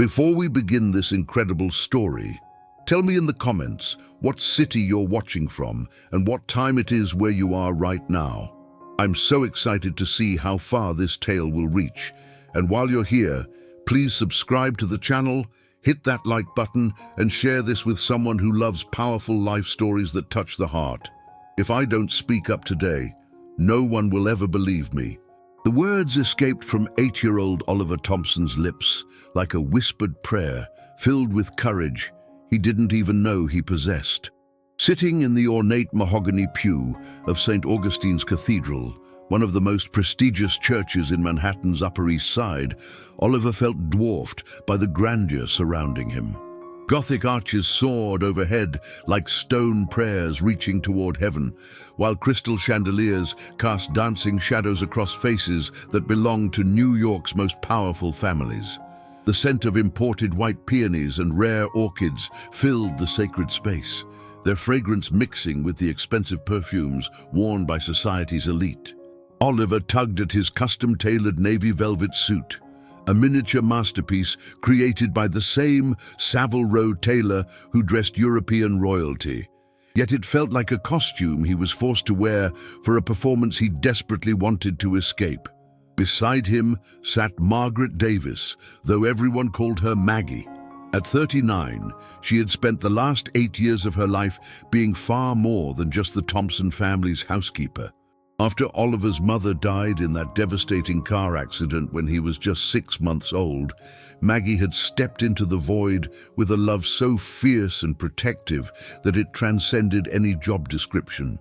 Before we begin this incredible story, tell me in the comments what city you're watching from and what time it is where you are right now. I'm so excited to see how far this tale will reach. And while you're here, please subscribe to the channel, hit that like button, and share this with someone who loves powerful life stories that touch the heart. If I don't speak up today, no one will ever believe me. The words escaped from 8-year-old Oliver Thompson's lips like a whispered prayer, filled with courage he didn't even know he possessed. Sitting in the ornate mahogany pew of St. Augustine's Cathedral, one of the most prestigious churches in Manhattan's Upper East Side, Oliver felt dwarfed by the grandeur surrounding him. Gothic arches soared overhead like stone prayers reaching toward heaven, while crystal chandeliers cast dancing shadows across faces that belonged to New York's most powerful families. The scent of imported white peonies and rare orchids filled the sacred space, their fragrance mixing with the expensive perfumes worn by society's elite. Oliver tugged at his custom-tailored navy velvet suit, a miniature masterpiece created by the same Savile Row tailor who dressed European royalty. Yet it felt like a costume he was forced to wear for a performance he desperately wanted to escape. Beside him sat Margaret Davis, though everyone called her Maggie. At 39, she had spent the last 8 years of her life being far more than just the Thompson family's housekeeper. After Oliver's mother died in that devastating car accident when he was just 6 months old, Maggie had stepped into the void with a love so fierce and protective that it transcended any job description.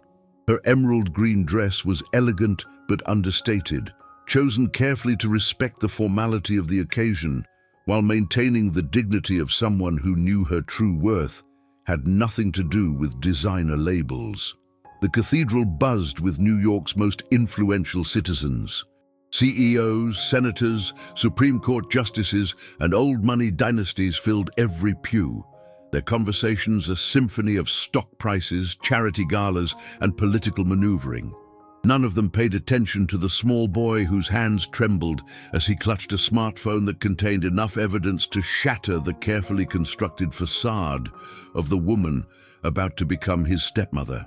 Her emerald green dress was elegant but understated, chosen carefully to respect the formality of the occasion, while maintaining the dignity of someone who knew her true worth had nothing to do with designer labels. The cathedral buzzed with New York's most influential citizens. CEOs, senators, Supreme Court justices, and old money dynasties filled every pew, their conversations a symphony of stock prices, charity galas, and political maneuvering. None of them paid attention to the small boy whose hands trembled as he clutched a smartphone that contained enough evidence to shatter the carefully constructed facade of the woman about to become his stepmother.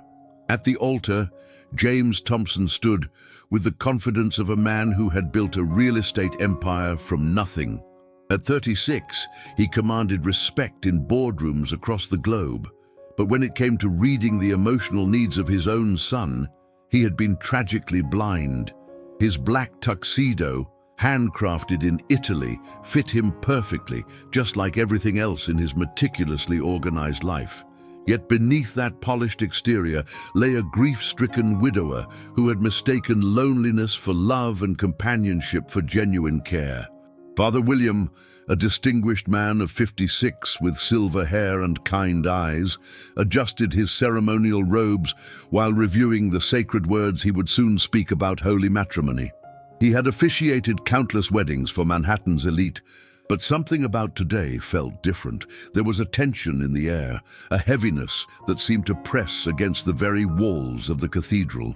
At the altar, James Thompson stood with the confidence of a man who had built a real estate empire from nothing. At 36, he commanded respect in boardrooms across the globe. But when it came to reading the emotional needs of his own son, he had been tragically blind. His black tuxedo, handcrafted in Italy, fit him perfectly, just like everything else in his meticulously organized life. Yet beneath that polished exterior lay a grief-stricken widower who had mistaken loneliness for love and companionship for genuine care. Father William, a distinguished man of 56 with silver hair and kind eyes, adjusted his ceremonial robes while reviewing the sacred words he would soon speak about holy matrimony. He had officiated countless weddings for Manhattan's elite, but something about today felt different. There was a tension in the air, a heaviness that seemed to press against the very walls of the cathedral.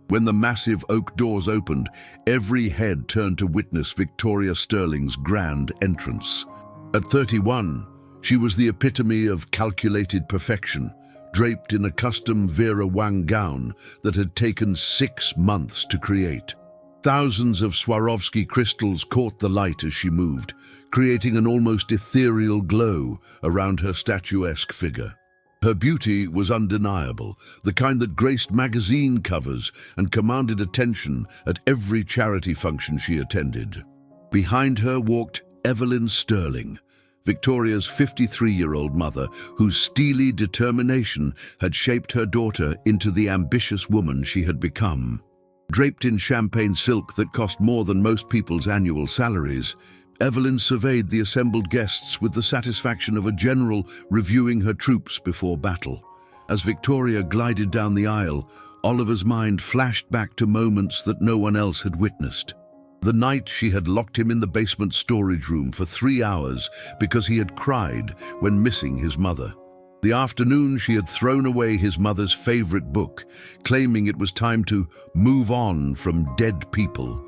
When the massive oak doors opened, every head turned to witness Victoria Sterling's grand entrance. At 31, she was the epitome of calculated perfection, draped in a custom Vera Wang gown that had taken 6 months to create. Thousands of Swarovski crystals caught the light as she moved, creating an almost ethereal glow around her statuesque figure. Her beauty was undeniable, the kind that graced magazine covers and commanded attention at every charity function she attended. Behind her walked Evelyn Sterling, Victoria's 53-year-old mother, whose steely determination had shaped her daughter into the ambitious woman she had become. Draped in champagne silk that cost more than most people's annual salaries, Evelyn surveyed the assembled guests with the satisfaction of a general reviewing her troops before battle. As Victoria glided down the aisle, Oliver's mind flashed back to moments that no one else had witnessed. The night she had locked him in the basement storage room for 3 hours because he had cried when missing his mother. The afternoon she had thrown away his mother's favorite book, claiming it was time to move on from dead people.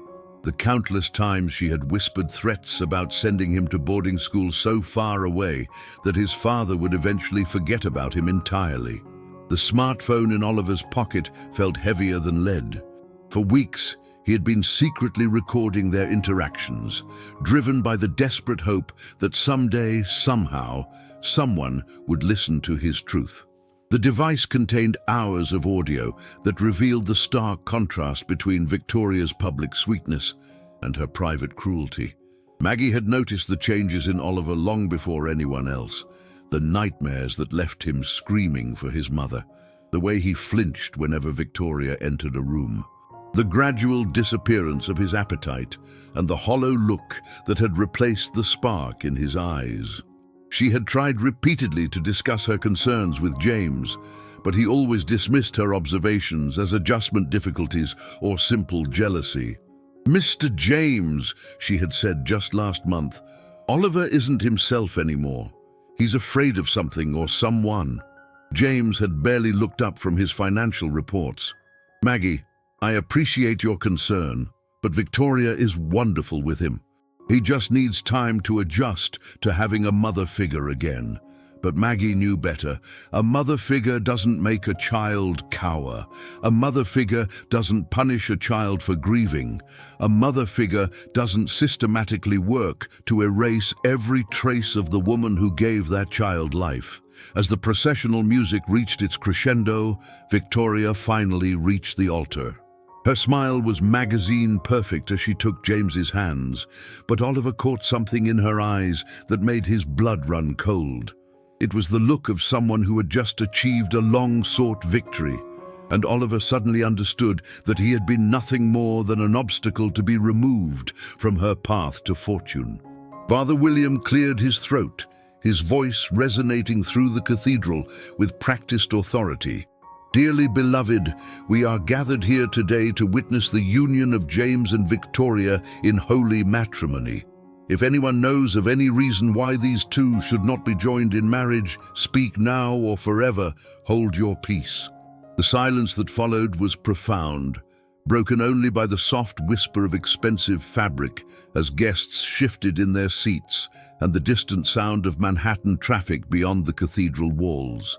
The countless times she had whispered threats about sending him to boarding school so far away that his father would eventually forget about him entirely. The smartphone in Oliver's pocket felt heavier than lead. For weeks, he had been secretly recording their interactions, driven by the desperate hope that someday, somehow, someone would listen to his truth. The device contained hours of audio that revealed the stark contrast between Victoria's public sweetness and her private cruelty. Maggie had noticed the changes in Oliver long before anyone else. The nightmares that left him screaming for his mother, the way he flinched whenever Victoria entered a room, the gradual disappearance of his appetite, and the hollow look that had replaced the spark in his eyes. She had tried repeatedly to discuss her concerns with James, but he always dismissed her observations as adjustment difficulties or simple jealousy. "Mr. James," she had said just last month, "Oliver isn't himself anymore. He's afraid of something or someone." James had barely looked up from his financial reports. "Maggie, I appreciate your concern, but Victoria is wonderful with him. He just needs time to adjust to having a mother figure again." But Maggie knew better. A mother figure doesn't make a child cower. A mother figure doesn't punish a child for grieving. A mother figure doesn't systematically work to erase every trace of the woman who gave that child life. As the processional music reached its crescendo, Victoria finally reached the altar. Her smile was magazine perfect as she took James's hands, but Oliver caught something in her eyes that made his blood run cold. It was the look of someone who had just achieved a long-sought victory, and Oliver suddenly understood that he had been nothing more than an obstacle to be removed from her path to fortune. Father William cleared his throat, his voice resonating through the cathedral with practiced authority. "Dearly beloved, we are gathered here today to witness the union of James and Victoria in holy matrimony. If anyone knows of any reason why these two should not be joined in marriage, speak now or forever hold your peace." The silence that followed was profound, broken only by the soft whisper of expensive fabric as guests shifted in their seats and the distant sound of Manhattan traffic beyond the cathedral walls.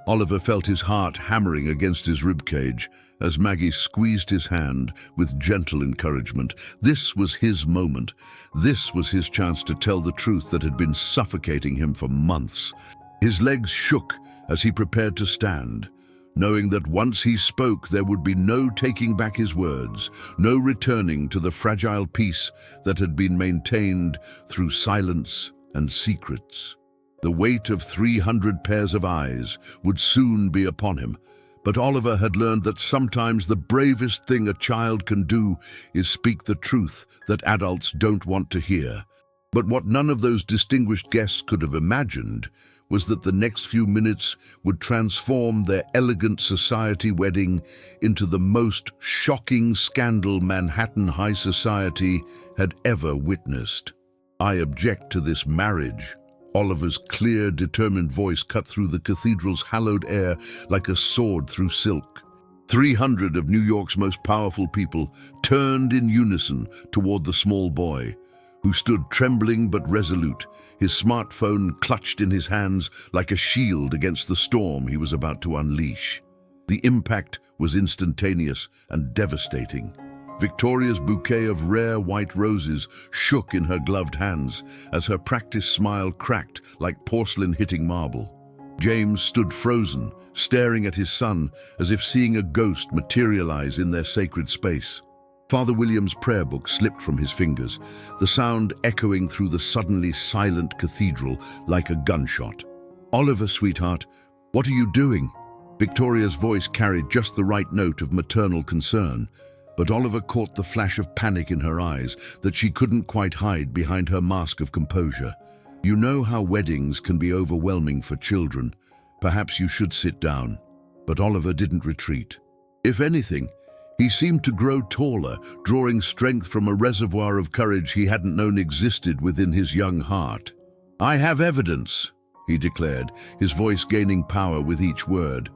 Oliver felt his heart hammering against his ribcage as Maggie squeezed his hand with gentle encouragement. This was his moment. This was his chance to tell the truth that had been suffocating him for months. His legs shook as he prepared to stand, knowing that once he spoke there would be no taking back his words, no returning to the fragile peace that had been maintained through silence and secrets. The weight of 300 pairs of eyes would soon be upon him, but Oliver had learned that sometimes the bravest thing a child can do is speak the truth that adults don't want to hear. But what none of those distinguished guests could have imagined was that the next few minutes would transform their elegant society wedding into the most shocking scandal Manhattan high society had ever witnessed. "I object to this marriage." Oliver's clear, determined voice cut through the cathedral's hallowed air like a sword through silk. 300 of New York's most powerful people turned in unison toward the small boy, who stood trembling but resolute, his smartphone clutched in his hands like a shield against the storm he was about to unleash. The impact was instantaneous and devastating. Victoria's bouquet of rare white roses shook in her gloved hands as her practiced smile cracked like porcelain hitting marble. James stood frozen, staring at his son as if seeing a ghost materialize in their sacred space. Father William's prayer book slipped from his fingers, the sound echoing through the suddenly silent cathedral like a gunshot. "Oliver, sweetheart, what are you doing?" Victoria's voice carried just the right note of maternal concern, but Oliver caught the flash of panic in her eyes that she couldn't quite hide behind her mask of composure. "You know how weddings can be overwhelming for children. Perhaps you should sit down." But Oliver didn't retreat. If anything, he seemed to grow taller, drawing strength from a reservoir of courage he hadn't known existed within his young heart. "I have evidence," he declared, his voice gaining power with each word.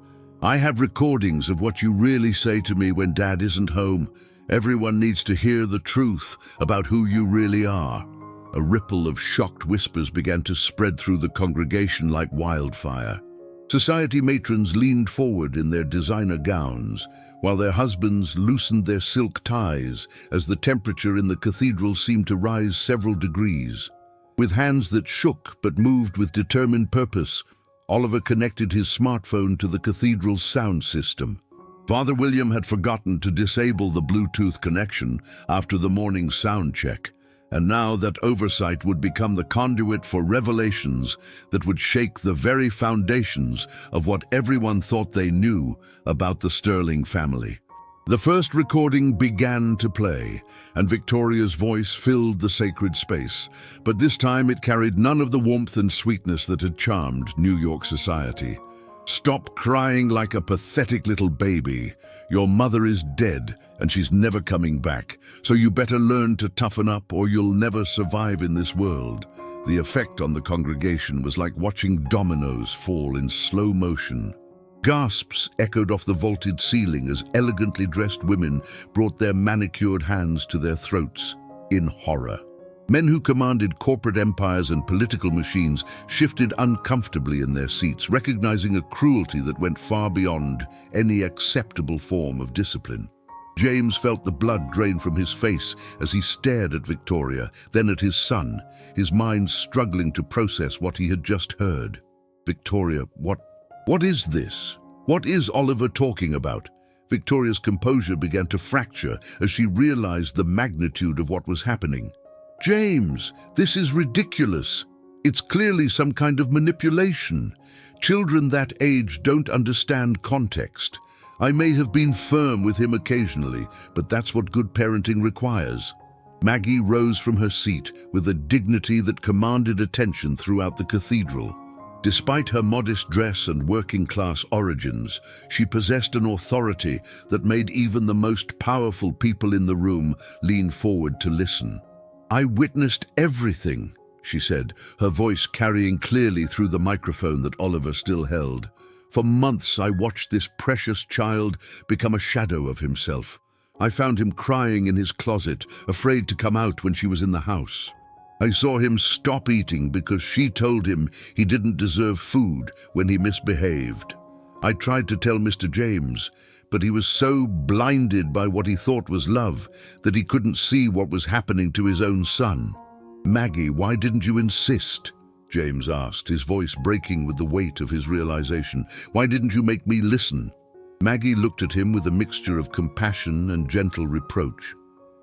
"I have recordings of what you really say to me when Dad isn't home, Everyone needs to hear the truth about who you really are." A ripple of shocked whispers began to spread through the congregation like wildfire. Society matrons leaned forward in their designer gowns, while their husbands loosened their silk ties as the temperature in the cathedral seemed to rise several degrees. With hands that shook but moved with determined purpose, Oliver connected his smartphone to the cathedral's sound system. Father William had forgotten to disable the Bluetooth connection after the morning sound check, and now that oversight would become the conduit for revelations that would shake the very foundations of what everyone thought they knew about the Sterling family. The first recording began to play, and Victoria's voice filled the sacred space, but this time it carried none of the warmth and sweetness that had charmed New York society. "Stop crying like a pathetic little baby. Your mother is dead, and she's never coming back, so you better learn to toughen up or you'll never survive in this world." The effect on the congregation was like watching dominoes fall in slow motion. Gasps echoed off the vaulted ceiling as elegantly dressed women brought their manicured hands to their throats in horror. Men who commanded corporate empires and political machines shifted uncomfortably in their seats, recognizing a cruelty that went far beyond any acceptable form of discipline. James felt the blood drain from his face as he stared at Victoria, then at his son, his mind struggling to process what he had just heard. "Victoria, what is this? What is Oliver talking about?" Victoria's composure began to fracture as she realized the magnitude of what was happening. "James, this is ridiculous. It's clearly some kind of manipulation. Children that age don't understand context. I may have been firm with him occasionally, but that's what good parenting requires." Maggie rose from her seat with a dignity that commanded attention throughout the cathedral. Despite her modest dress and working-class origins, she possessed an authority that made even the most powerful people in the room lean forward to listen. "I witnessed everything," she said, her voice carrying clearly through the microphone that Oliver still held. "For months I watched this precious child become a shadow of himself. I found him crying in his closet, afraid to come out when she was in the house. I saw him stop eating because she told him he didn't deserve food when he misbehaved. I tried to tell Mr. James, but he was so blinded by what he thought was love that he couldn't see what was happening to his own son." "Maggie, why didn't you insist?" James asked, his voice breaking with the weight of his realization. "Why didn't you make me listen?" Maggie looked at him with a mixture of compassion and gentle reproach.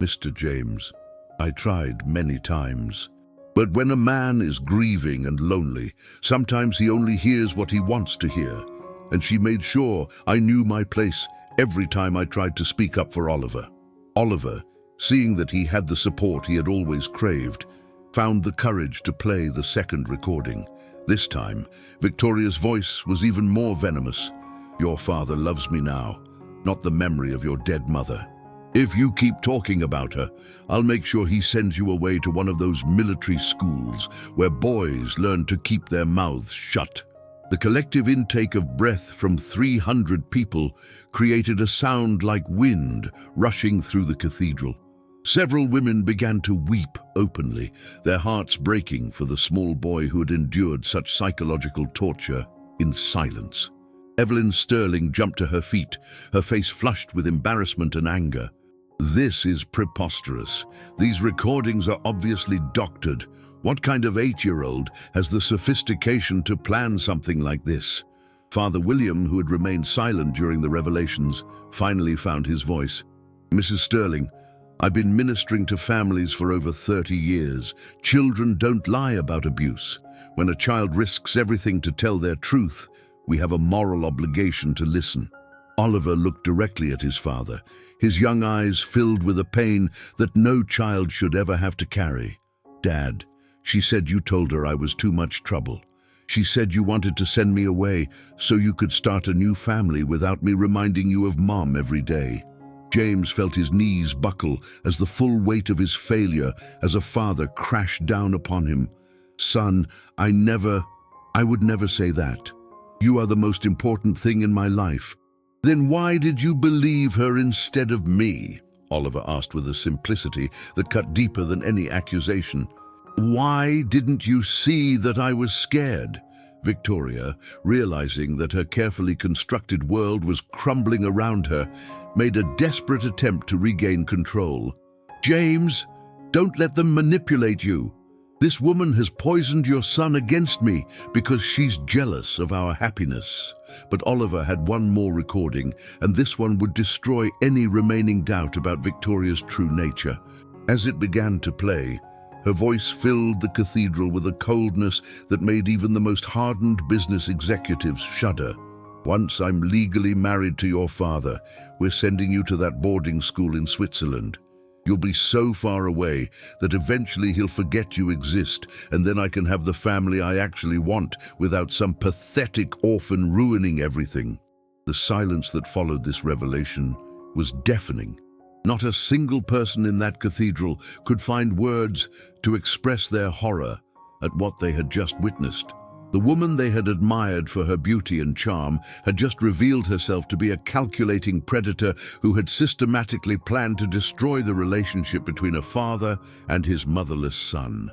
"Mr. James, I tried many times. But when a man is grieving and lonely, sometimes he only hears what he wants to hear. And she made sure I knew my place every time I tried to speak up for Oliver." Oliver, seeing that he had the support he had always craved, found the courage to play the second recording. This time, Victoria's voice was even more venomous. "Your father loves me now, not the memory of your dead mother. If you keep talking about her, I'll make sure he sends you away to one of those military schools where boys learn to keep their mouths shut." The collective intake of breath from 300 people created a sound like wind rushing through the cathedral. Several women began to weep openly, their hearts breaking for the small boy who had endured such psychological torture in silence. Evelyn Sterling jumped to her feet, her face flushed with embarrassment and anger. "This is preposterous. These recordings are obviously doctored. What kind of 8-year-old has the sophistication to plan something like this?" Father William, who had remained silent during the revelations, finally found his voice. "Mrs. Sterling, I've been ministering to families for over 30 years. Children don't lie about abuse. When a child risks everything to tell their truth, we have a moral obligation to listen." Oliver looked directly at his father, his young eyes filled with a pain that no child should ever have to carry. "Dad, she said you told her I was too much trouble. She said you wanted to send me away so you could start a new family without me reminding you of Mom every day." James felt his knees buckle as the full weight of his failure as a father crashed down upon him. "Son, I would never say that. You are the most important thing in my life." "Then why did you believe her instead of me?" Oliver asked with a simplicity that cut deeper than any accusation. "Why didn't you see that I was scared?" Victoria, realizing that her carefully constructed world was crumbling around her, made a desperate attempt to regain control. "James, don't let them manipulate you. This woman has poisoned your son against me because she's jealous of our happiness." But Oliver had one more recording, and this one would destroy any remaining doubt about Victoria's true nature. As it began to play, her voice filled the cathedral with a coldness that made even the most hardened business executives shudder. "Once I'm legally married to your father, we're sending you to that boarding school in Switzerland. You'll be so far away that eventually he'll forget you exist, and then I can have the family I actually want without some pathetic orphan ruining everything." The silence that followed this revelation was deafening. Not a single person in that cathedral could find words to express their horror at what they had just witnessed. The woman they had admired for her beauty and charm had just revealed herself to be a calculating predator who had systematically planned to destroy the relationship between a father and his motherless son.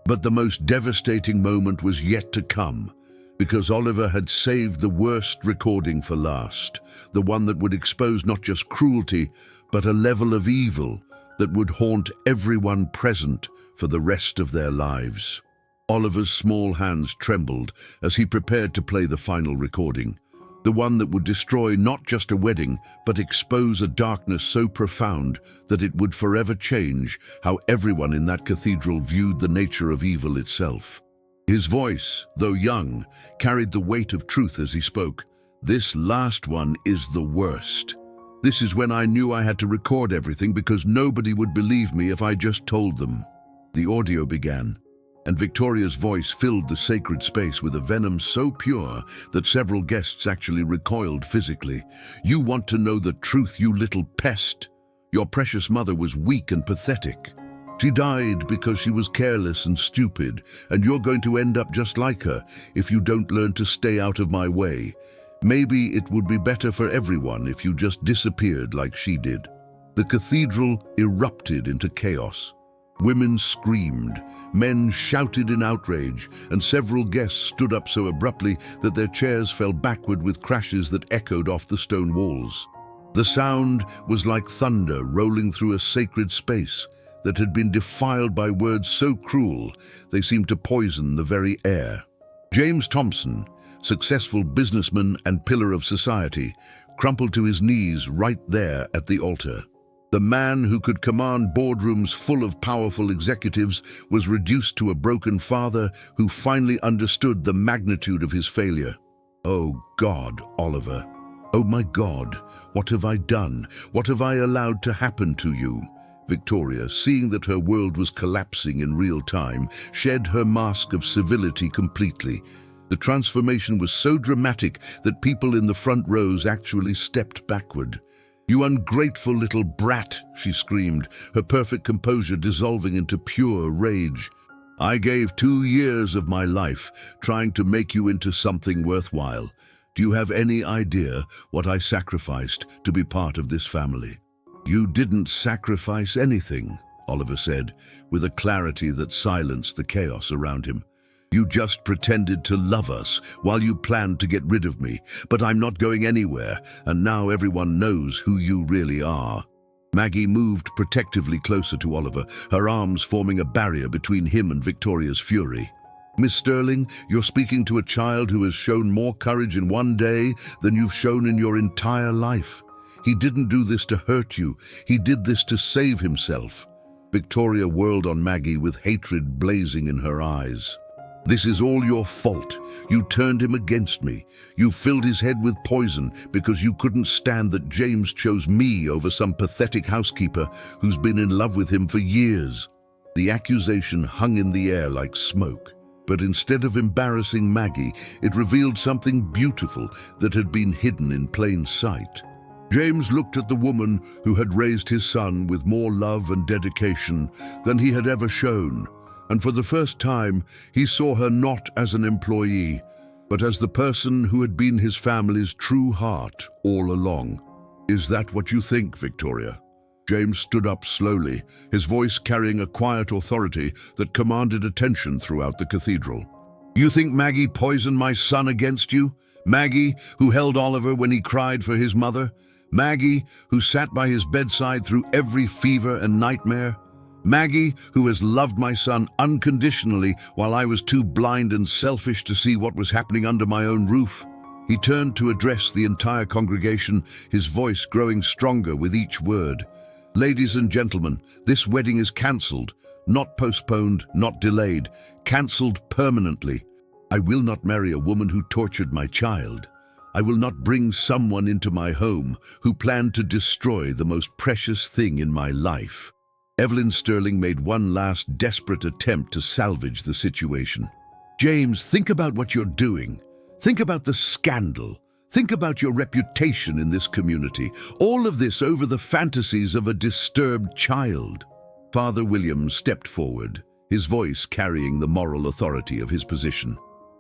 But the most devastating moment was yet to come, because Oliver had saved the worst recording for last, the one that would expose not just cruelty, but a level of evil that would haunt everyone present for the rest of their lives. Oliver's small hands trembled as he prepared to play the final recording, the one that would destroy not just a wedding, but expose a darkness so profound that it would forever change how everyone in that cathedral viewed the nature of evil itself. His voice, though young, carried the weight of truth as he spoke. "This last one is the worst. This is when I knew I had to record everything because nobody would believe me if I just told them." The audio began, and Victoria's voice filled the sacred space with a venom so pure that several guests actually recoiled physically. "You want to know the truth, you little pest? Your precious mother was weak and pathetic. She died because she was careless and stupid, and you're going to end up just like her if you don't learn to stay out of my way. Maybe it would be better for everyone if you just disappeared like she did." The cathedral erupted into chaos. Women screamed, men shouted in outrage, and several guests stood up so abruptly that their chairs fell backward with crashes that echoed off the stone walls. The sound was like thunder rolling through a sacred space that had been defiled by words so cruel they seemed to poison the very air. James Thompson, successful businessman and pillar of society, crumpled to his knees right there at the altar. The man who could command boardrooms full of powerful executives was reduced to a broken father who finally understood the magnitude of his failure. "Oh God, Oliver. Oh my God, what have I done? What have I allowed to happen to you?" Victoria, seeing that her world was collapsing in real time, shed her mask of civility completely. The transformation was so dramatic that people in the front rows actually stepped backward. "You ungrateful little brat," she screamed, her perfect composure dissolving into pure rage. "I gave 2 years of my life trying to make you into something worthwhile. Do you have any idea what I sacrificed to be part of this family?" "You didn't sacrifice anything," Oliver said, with a clarity that silenced the chaos around him. "You just pretended to love us while you planned to get rid of me, but I'm not going anywhere, and now everyone knows who you really are." Maggie moved protectively closer to Oliver, her arms forming a barrier between him and Victoria's fury. "Miss Sterling, you're speaking to a child who has shown more courage in one day than you've shown in your entire life. He didn't do this to hurt you, he did this to save himself." Victoria whirled on Maggie with hatred blazing in her eyes. "This is all your fault. You turned him against me. You filled his head with poison because you couldn't stand that James chose me over some pathetic housekeeper who's been in love with him for years." The accusation hung in the air like smoke, but instead of embarrassing Maggie, it revealed something beautiful that had been hidden in plain sight. James looked at the woman who had raised his son with more love and dedication than he had ever shown. And for the first time, he saw her not as an employee, but as the person who had been his family's true heart all along. "Is that what you think, Victoria?" James stood up slowly, his voice carrying a quiet authority that commanded attention throughout the cathedral. "You think Maggie poisoned my son against you? Maggie, who held Oliver when he cried for his mother? Maggie, who sat by his bedside through every fever and nightmare? Maggie, who has loved my son unconditionally while I was too blind and selfish to see what was happening under my own roof?" He turned to address the entire congregation, his voice growing stronger with each word. "Ladies and gentlemen, this wedding is cancelled, not postponed, not delayed, cancelled permanently. I will not marry a woman who tortured my child. I will not bring someone into my home who planned to destroy the most precious thing in my life." Evelyn Sterling made one last desperate attempt to salvage the situation. "James, think about what you're doing. Think about the scandal. Think about your reputation in this community. All of this over the fantasies of a disturbed child." Father William stepped forward, his voice carrying the moral authority of his position.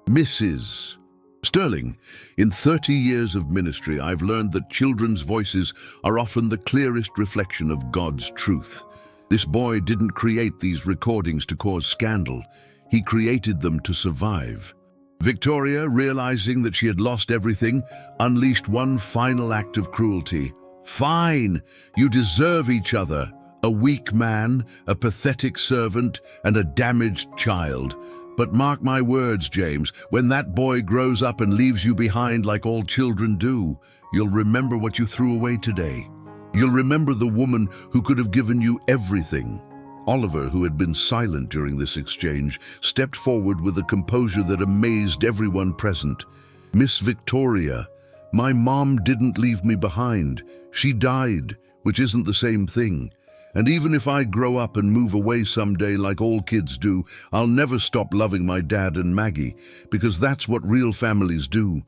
"Mrs. Sterling, in 30 years of ministry, I've learned that children's voices are often the clearest reflection of God's truth. This boy didn't create these recordings to cause scandal. He created them to survive." Victoria, realizing that she had lost everything, unleashed one final act of cruelty. "Fine! You deserve each other. A weak man, a pathetic servant, and a damaged child. But mark my words, James, when that boy grows up and leaves you behind like all children do, you'll remember what you threw away today. You'll remember the woman who could have given you everything." Oliver, who had been silent during this exchange, stepped forward with a composure that amazed everyone present. "Miss Victoria, my mom didn't leave me behind. She died, which isn't the same thing. And even if I grow up and move away someday like all kids do, I'll never stop loving my dad and Maggie, because that's what real families do.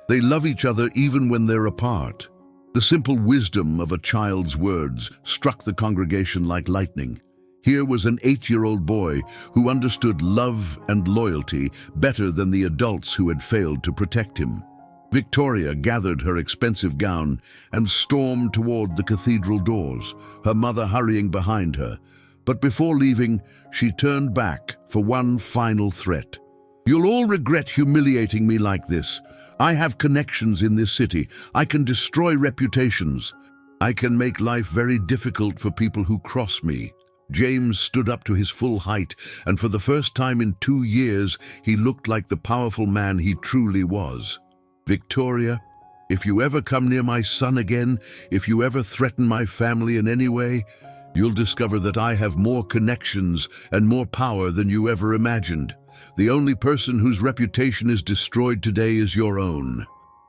They love each other even when they're apart." The simple wisdom of a child's words struck the congregation like lightning. Here was an 8-year-old boy who understood love and loyalty better than the adults who had failed to protect him. Victoria gathered her expensive gown and stormed toward the cathedral doors, her mother hurrying behind her. But before leaving, she turned back for one final threat. "You'll all regret humiliating me like this. I have connections in this city. I can destroy reputations. I can make life very difficult for people who cross me." James stood up to his full height, and for the first time in 2 years, he looked like the powerful man he truly was. "Victoria, if you ever come near my son again, if you ever threaten my family in any way, you'll discover that I have more connections and more power than you ever imagined. The only person whose reputation is destroyed today is your own."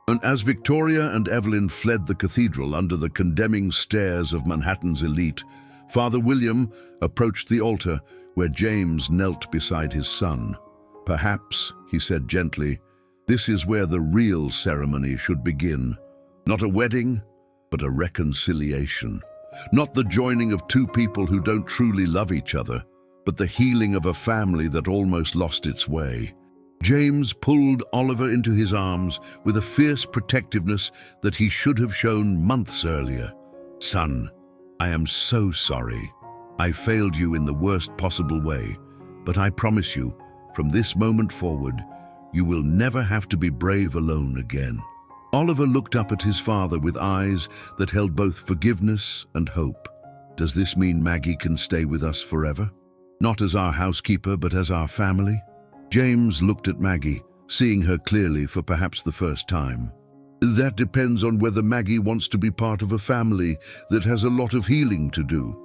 And as Victoria and Evelyn fled the cathedral under the condemning stares of Manhattan's elite, Father William approached the altar where James knelt beside his son. "Perhaps," he said gently, "this is where the real ceremony should begin. Not a wedding, but a reconciliation. Not the joining of two people who don't truly love each other, but the healing of a family that almost lost its way." James pulled Oliver into his arms with a fierce protectiveness that he should have shown months earlier. "Son, I am so sorry. I failed you in the worst possible way, but I promise you, from this moment forward, you will never have to be brave alone again." Oliver looked up at his father with eyes that held both forgiveness and hope. "Does this mean Maggie can stay with us forever? Not as our housekeeper, but as our family?" James looked at Maggie, seeing her clearly for perhaps the first time. "That depends on whether Maggie wants to be part of a family that has a lot of healing to do."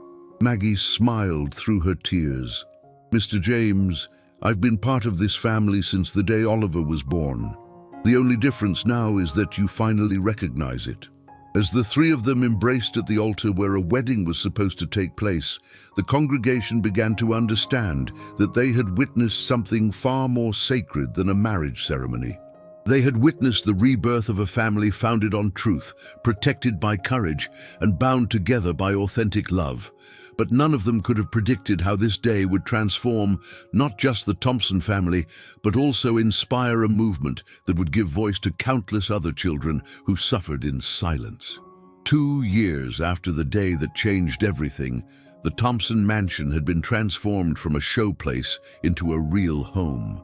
Maggie smiled through her tears. "Mr. James, I've been part of this family since the day Oliver was born. The only difference now is that you finally recognize it." As the three of them embraced at the altar where a wedding was supposed to take place, the congregation began to understand that they had witnessed something far more sacred than a marriage ceremony. They had witnessed the rebirth of a family founded on truth, protected by courage, and bound together by authentic love. But none of them could have predicted how this day would transform not just the Thompson family, but also inspire a movement that would give voice to countless other children who suffered in silence. 2 years after the day that changed everything, the Thompson mansion had been transformed from a showplace into a real home.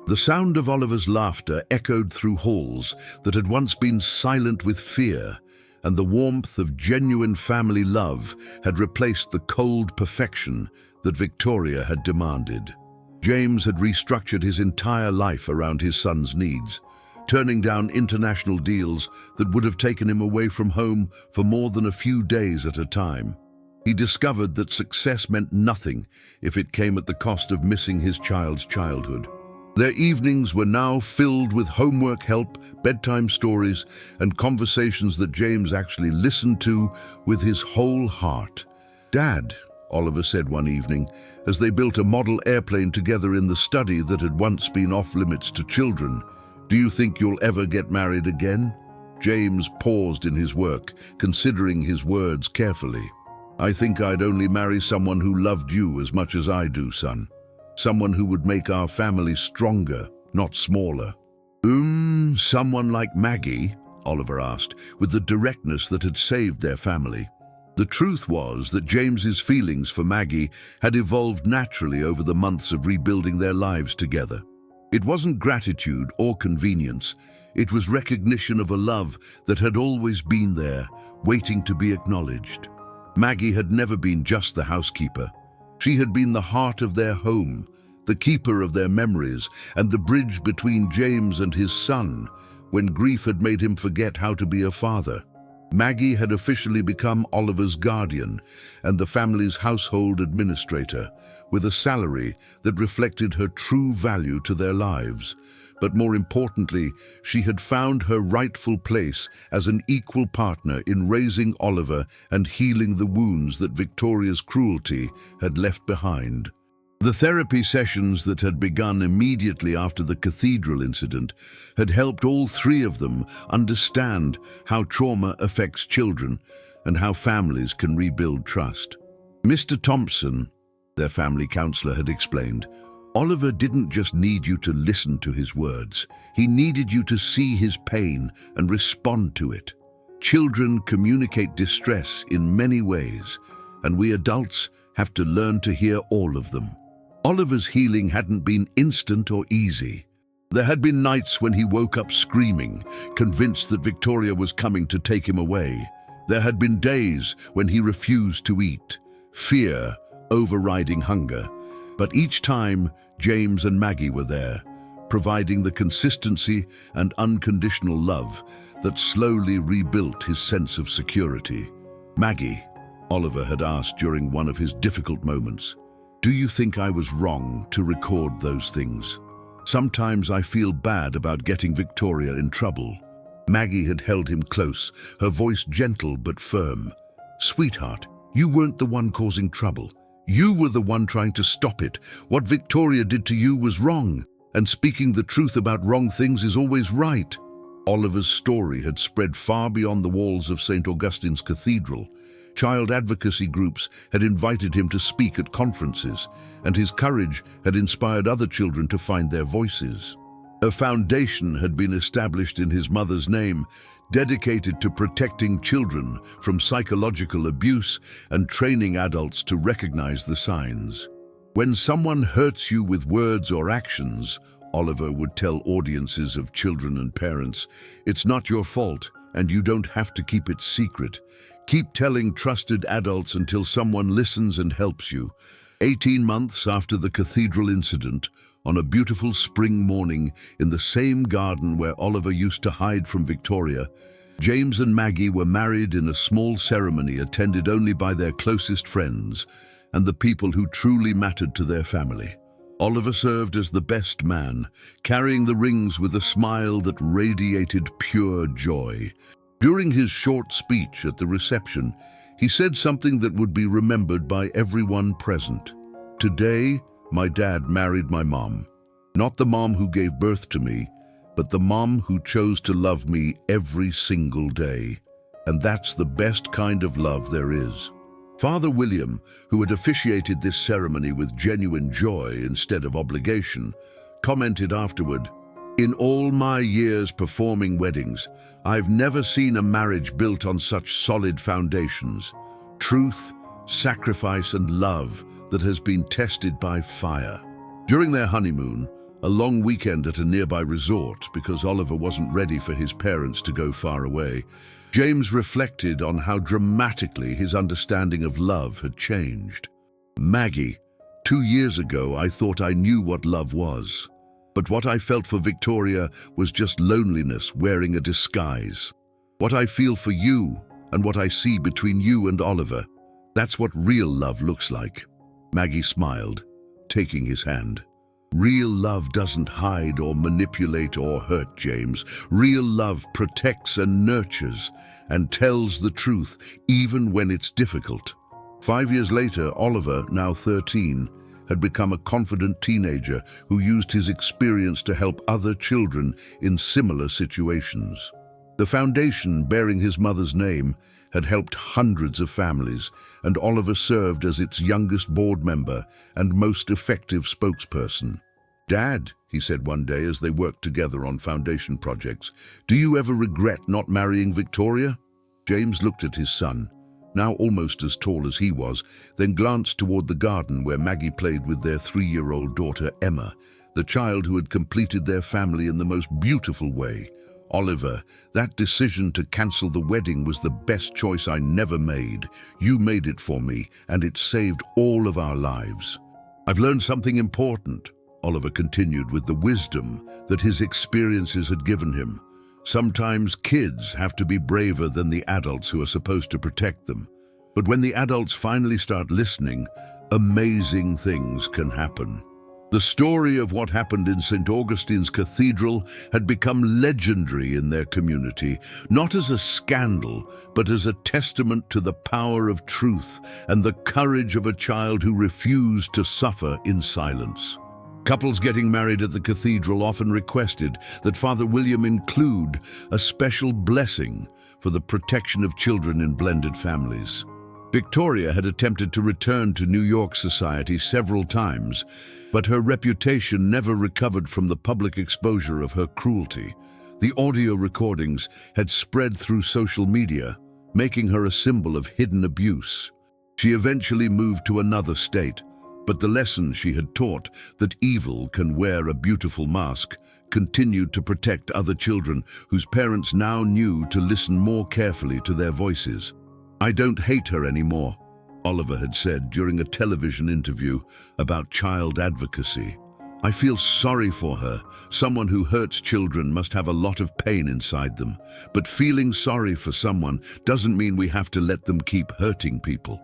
The sound of Oliver's laughter echoed through halls that had once been silent with fear, and the warmth of genuine family love had replaced the cold perfection that Victoria had demanded. James had restructured his entire life around his son's needs, turning down international deals that would have taken him away from home for more than a few days at a time. He discovered that success meant nothing if it came at the cost of missing his child's childhood. Their evenings were now filled with homework help, bedtime stories, and conversations that James actually listened to with his whole heart. "Dad," Oliver said one evening, as they built a model airplane together in the study that had once been off-limits to children, "do you think you'll ever get married again?" James paused in his work, considering his words carefully. "I think I'd only marry someone who loved you as much as I do, son. Someone who would make our family stronger, not smaller." Someone like Maggie?" Oliver asked, with the directness that had saved their family. The truth was that James's feelings for Maggie had evolved naturally over the months of rebuilding their lives together. It wasn't gratitude or convenience. It was recognition of a love that had always been there, waiting to be acknowledged. Maggie had never been just the housekeeper. She had been the heart of their home, the keeper of their memories, and the bridge between James and his son, when grief had made him forget how to be a father. Maggie had officially become Oliver's guardian and the family's household administrator, with a salary that reflected her true value to their lives. But more importantly, she had found her rightful place as an equal partner in raising Oliver and healing the wounds that Victoria's cruelty had left behind. The therapy sessions that had begun immediately after the cathedral incident had helped all three of them understand how trauma affects children and how families can rebuild trust. "Mr. Thompson," their family counselor had explained, "Oliver didn't just need you to listen to his words. He needed you to see his pain and respond to it. Children communicate distress in many ways, and we adults have to learn to hear all of them." Oliver's healing hadn't been instant or easy. There had been nights when he woke up screaming, convinced that Victoria was coming to take him away. There had been days when he refused to eat, fear overriding hunger. But each time, James and Maggie were there, providing the consistency and unconditional love that slowly rebuilt his sense of security. "Maggie," Oliver had asked during one of his difficult moments, "do you think I was wrong to record those things? Sometimes I feel bad about getting Victoria in trouble." Maggie had held him close, her voice gentle but firm. "Sweetheart, you weren't the one causing trouble. You were the one trying to stop it. What Victoria did to you was wrong, and speaking the truth about wrong things is always right." Oliver's story had spread far beyond the walls of St. Augustine's Cathedral. Child advocacy groups had invited him to speak at conferences, and his courage had inspired other children to find their voices. A foundation had been established in his mother's name, dedicated to protecting children from psychological abuse and training adults to recognize the signs. "When someone hurts you with words or actions," Oliver would tell audiences of children and parents, "it's not your fault, and you don't have to keep it secret. Keep telling trusted adults until someone listens and helps you." 18 months after the cathedral incident, on a beautiful spring morning in the same garden where Oliver used to hide from Victoria, James and Maggie were married in a small ceremony attended only by their closest friends and the people who truly mattered to their family. Oliver served as the best man, carrying the rings with a smile that radiated pure joy. During his short speech at the reception, he said something that would be remembered by everyone present. "Today, my dad married my mom. Not the mom who gave birth to me, but the mom who chose to love me every single day. And that's the best kind of love there is." Father William, who had officiated this ceremony with genuine joy instead of obligation, commented afterward, In all my years performing weddings, I've never seen a marriage built on such solid foundations. Truth, sacrifice, and love that has been tested by fire. During their honeymoon, a long weekend at a nearby resort because Oliver wasn't ready for his parents to go far away, James reflected on how dramatically his understanding of love had changed. Maggie, 2 years ago I thought I knew what love was. But what I felt for Victoria was just loneliness wearing a disguise. What I feel for you and what I see between you and Oliver, that's what real love looks like. Maggie smiled, taking his hand. Real love doesn't hide or manipulate or hurt, James. Real love protects and nurtures and tells the truth, even when it's difficult. 5 years later, Oliver, now 13, had become a confident teenager who used his experience to help other children in similar situations. The foundation bearing his mother's name had helped hundreds of families, and Oliver served as its youngest board member and most effective spokesperson. "Dad," he said one day as they worked together on foundation projects, "do you ever regret not marrying Victoria?" James looked at his son, now almost as tall as he was, then glanced toward the garden where Maggie played with their 3-year-old daughter Emma, the child who had completed their family in the most beautiful way. "Oliver, that decision to cancel the wedding was the best choice I never made. You made it for me, and it saved all of our lives." "I've learned something important," Oliver continued with the wisdom that his experiences had given him. "Sometimes kids have to be braver than the adults who are supposed to protect them. But when the adults finally start listening, amazing things can happen." The story of what happened in St. Augustine's Cathedral had become legendary in their community, not as a scandal, but as a testament to the power of truth and the courage of a child who refused to suffer in silence. Couples getting married at the cathedral often requested that Father William include a special blessing for the protection of children in blended families. Victoria had attempted to return to New York society several times, but her reputation never recovered from the public exposure of her cruelty. The audio recordings had spread through social media, making her a symbol of hidden abuse. She eventually moved to another state, but the lesson she had taught, that evil can wear a beautiful mask, continued to protect other children whose parents now knew to listen more carefully to their voices. "I don't hate her anymore," Oliver had said during a television interview about child advocacy. "I feel sorry for her. Someone who hurts children must have a lot of pain inside them. But feeling sorry for someone doesn't mean we have to let them keep hurting people."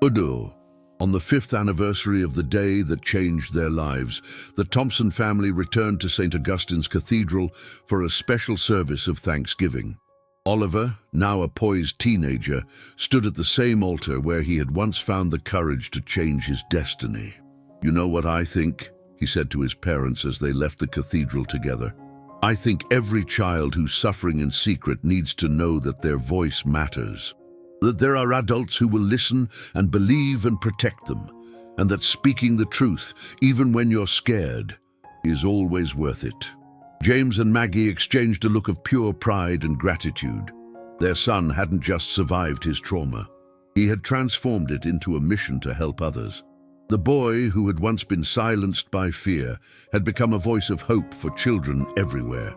Udo. On the 5th anniversary of the day that changed their lives, the Thompson family returned to St. Augustine's Cathedral for a special service of thanksgiving. Oliver, now a poised teenager, stood at the same altar where he had once found the courage to change his destiny. "You know what I think?" he said to his parents as they left the cathedral together. "I think every child who's suffering in secret needs to know that their voice matters. That there are adults who will listen and believe and protect them, and that speaking the truth, even when you're scared, is always worth it." James and Maggie exchanged a look of pure pride and gratitude. Their son hadn't just survived his trauma. He had transformed it into a mission to help others. The boy, who had once been silenced by fear, had become a voice of hope for children everywhere.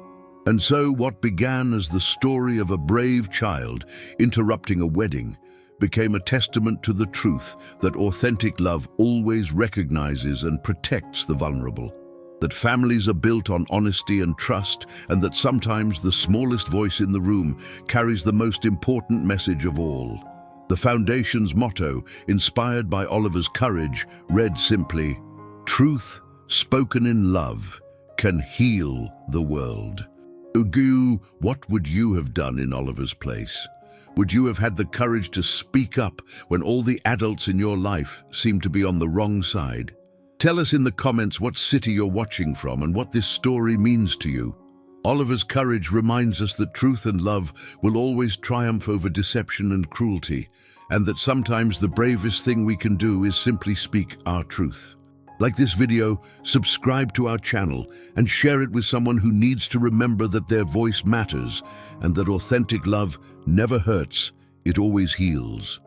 And so what began as the story of a brave child interrupting a wedding became a testament to the truth that authentic love always recognizes and protects the vulnerable. That families are built on honesty and trust, and that sometimes the smallest voice in the room carries the most important message of all. The Foundation's motto, inspired by Oliver's courage, read simply, "Truth spoken in love can heal the world." Ugu, what would you have done in Oliver's place? Would you have had the courage to speak up when all the adults in your life seemed to be on the wrong side? Tell us in the comments what city you're watching from and what this story means to you. Oliver's courage reminds us that truth and love will always triumph over deception and cruelty, and that sometimes the bravest thing we can do is simply speak our truth. Like this video, subscribe to our channel, and share it with someone who needs to remember that their voice matters and that authentic love never hurts, it always heals.